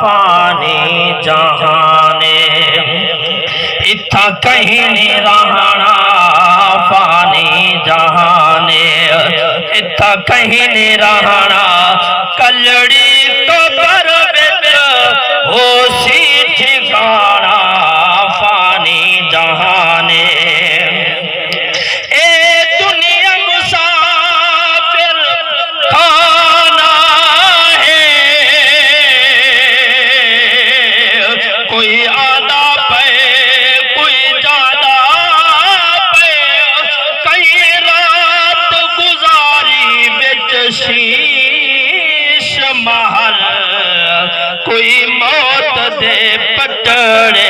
फानी जहाने, इत्था कहीं नहीं रहना फानी जहाने, इत्था कहीं नहीं रहना कलड़ी कबर बिच हो सी ठिकाना फानी जहाने। ए दुनिया मुसाफिर खाना है, कोई आधा पे कोई ज्यादा पे, कई रात गुजारी बिच शीश महल, कोई मौत दे पटड़े